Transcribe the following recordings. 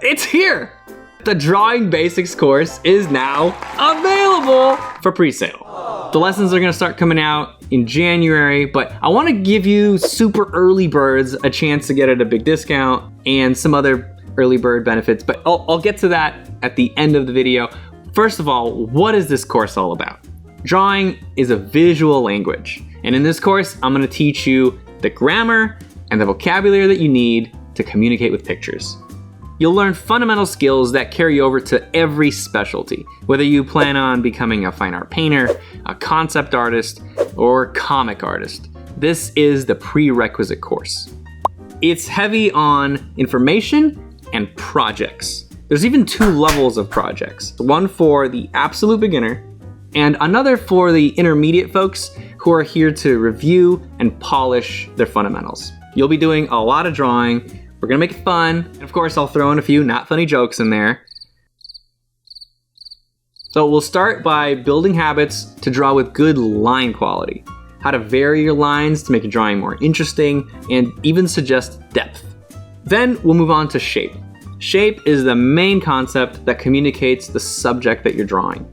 It's here! The Drawing Basics course is now available for pre-sale. The lessons are gonna start coming out in January, but I wanna give you super early birds a chance to get at a big discount and some other early bird benefits, but I'll get to that at the end of the video. First of all, what is this course all about? Drawing is a visual language, and in this course, I'm gonna teach you the grammar and the vocabulary that you need to communicate with pictures. You'll learn fundamental skills that carry over to every specialty, whether you plan on becoming a fine art painter, a concept artist, or comic artist. This is the prerequisite course. It's heavy on information and projects. There's even 2 levels of projects, one for the absolute beginner and another for the intermediate folks who are here to review and polish their fundamentals. You'll be doing a lot of drawing. We're gonna make it fun. And of course, I'll throw in a few not funny jokes in there. So we'll start by building habits to draw with good line quality, how to vary your lines to make your drawing more interesting, and even suggest depth. Then we'll move on to shape. Shape is the main concept that communicates the subject that you're drawing.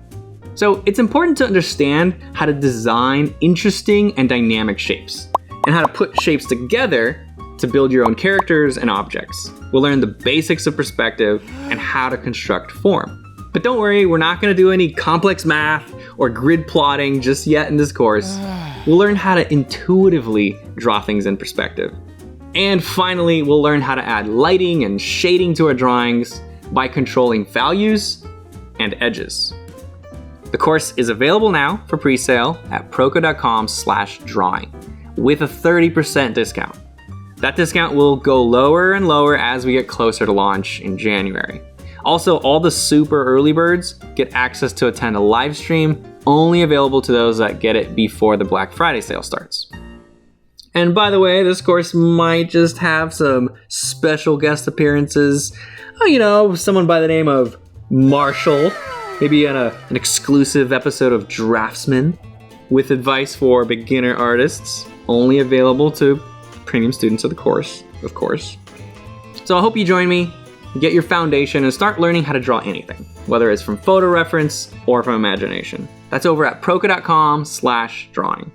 So it's important to understand how to design interesting and dynamic shapes, and how to put shapes together to build your own characters and objects. We'll learn the basics of perspective and how to construct form. But don't worry, we're not gonna do any complex math or grid plotting just yet in this course. We'll learn how to intuitively draw things in perspective. And finally, we'll learn how to add lighting and shading to our drawings by controlling values and edges. The course is available now for pre-sale at proko.com/drawing with a 30% discount. That discount will go lower and lower as we get closer to launch in January. Also, all the super early birds get access to attend a live stream, only available to those that get it before the Black Friday sale starts. And by the way, this course might just have some special guest appearances. Oh, you know, someone by the name of Marshall, maybe on an exclusive episode of Draftsman with advice for beginner artists, only available to premium students of the course, of course. So I hope you join me, get your foundation, and start learning how to draw anything, whether it's from photo reference or from imagination. That's over at proko.com/drawing.